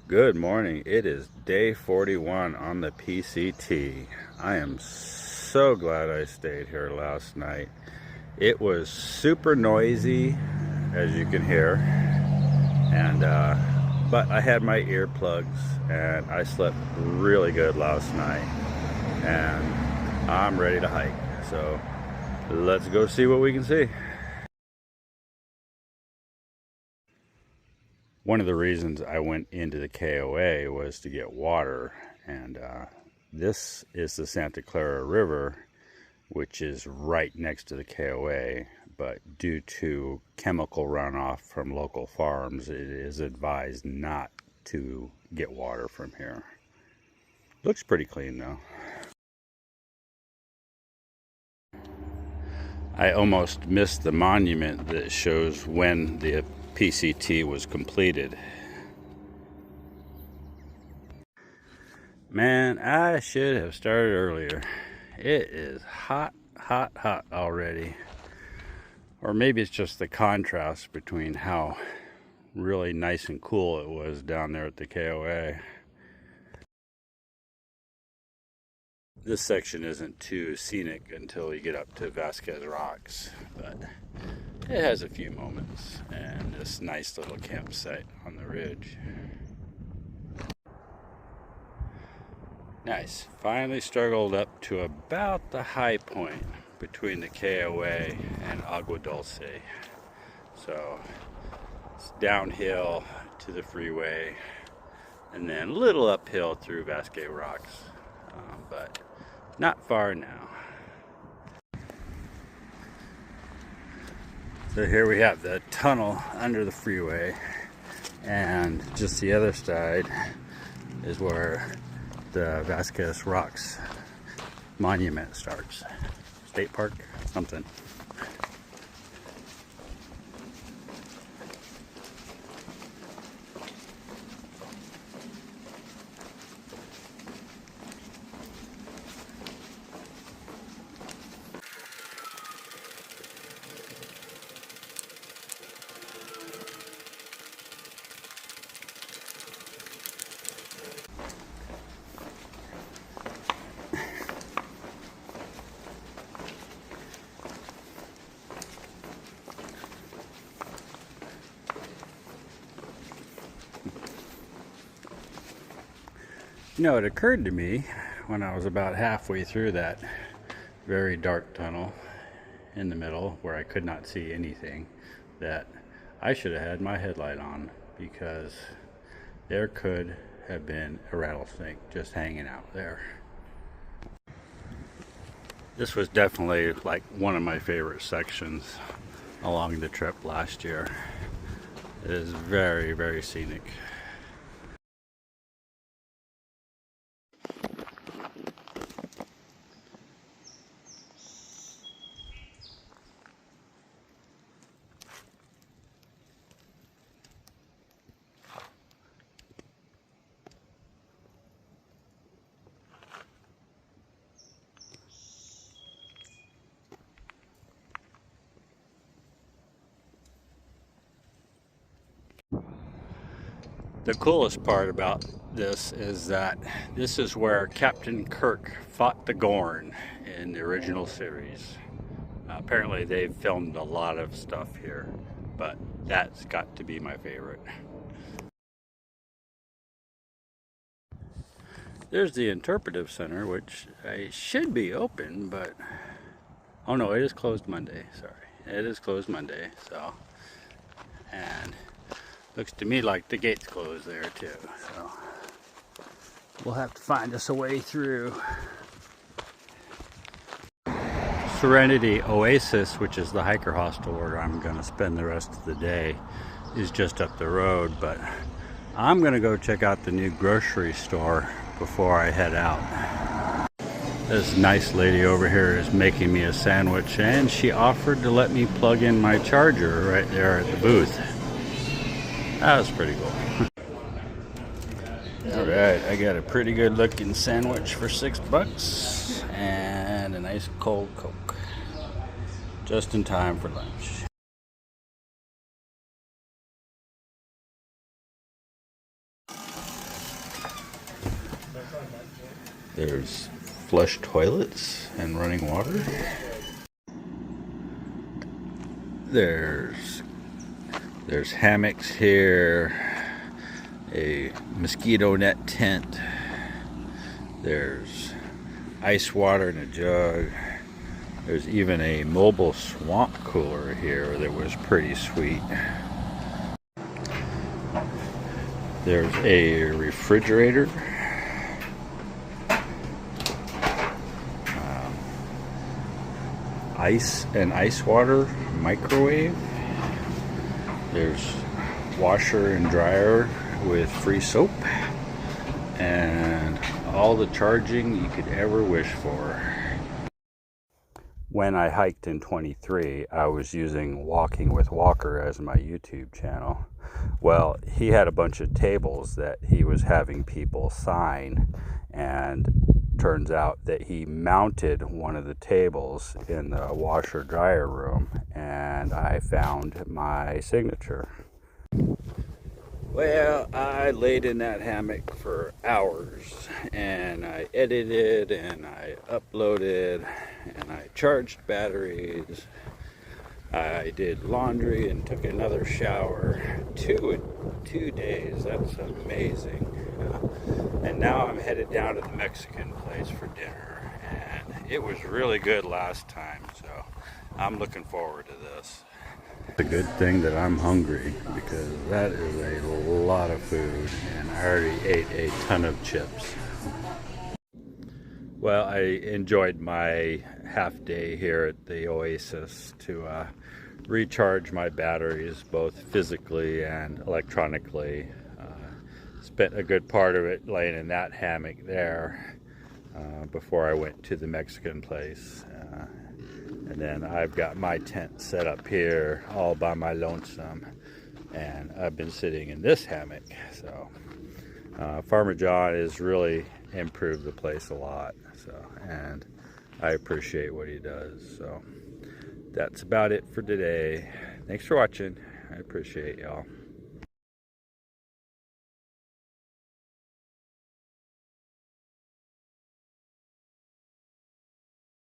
Good morning. It is day 41 on the PCT. I am so glad I stayed here last night. It was super noisy, as you can hear, and but I had my earplugs and I slept really good last night, and I'm ready to hike. So let's go see what we can see. One of the reasons I went into the KOA was to get water, and this is the Santa Clara River, which is right next to the KOA, but due to chemical runoff from local farms, it is advised not to get water from here. Looks pretty clean though. I almost missed the monument that shows when the PCT was completed. Man, I should have started earlier. It is hot already. Or maybe it's just the contrast between how really nice and cool it was down there at the KOA. This section isn't too scenic until you get up to Vasquez rocks, but it has a few moments, and this nice little campsite on the ridge. Nice. Finally struggled up to about the high point between the KOA and Agua Dulce. So it's downhill to the freeway and then a little uphill through Vasquez rocks, but not far now. So here we have the tunnel under the freeway, and just the other side is where the Vasquez Rocks monument starts. State park, something. You know, it occurred to me when I was about halfway through that very dark tunnel in the middle where I could not see anything, that I should have had my headlight on, because there could have been a rattlesnake just hanging out there. This was definitely like one of my favorite sections along the trip last year. It is very, very scenic. The coolest part about this is that this is where Captain Kirk fought the Gorn in the original series. Apparently they've filmed a lot of stuff here, but that's got to be my favorite. There's the interpretive center, which should be open, but oh no, it is closed Monday. Sorry, it is closed Monday. So, and looks to me like the gate's closed there too, so we'll have to find us a way through. Serenity Oasis, which is the hiker hostel where I'm going to spend the rest of the day, is just up the road, but I'm going to go check out the new grocery store before I head out. This nice lady over here is making me a sandwich, and she offered to let me plug in my charger right there at the booth. That was pretty cool. Alright, I got a pretty good looking sandwich for $6 and a nice cold Coke. Just in time for lunch. There's flush toilets and running water. There's hammocks here, a mosquito net tent. There's ice water in a jug. There's even a mobile swamp cooler here that was pretty sweet. There's a refrigerator. Ice water microwave. There's washer and dryer with free soap. And all the charging you could ever wish for. When I hiked in 23, I was using Walking with Walker as my YouTube channel. Well, he had a bunch of tables that he was having people sign, and turns out that he mounted one of the tables in the washer dryer room, and I found my signature. Well, I laid in that hammock for hours, and I edited, and I uploaded, and I charged batteries. I did laundry and took another shower. Two days, that's amazing. And now I'm headed down to the Mexican place for dinner, and it was really good last time, so I'm looking forward to this. It's a good thing that I'm hungry, because that is a lot of food, and I already ate a ton of chips. Well, I enjoyed my half day here at the Oasis to recharge my batteries, both physically and electronically. Spent a good part of it laying in that hammock there before I went to the Mexican place. And then I've got my tent set up here all by my lonesome, and I've been sitting in this hammock. So Farmer John has really improved the place a lot, and I appreciate what he does. So that's about it for today. Thanks for watching. I appreciate y'all.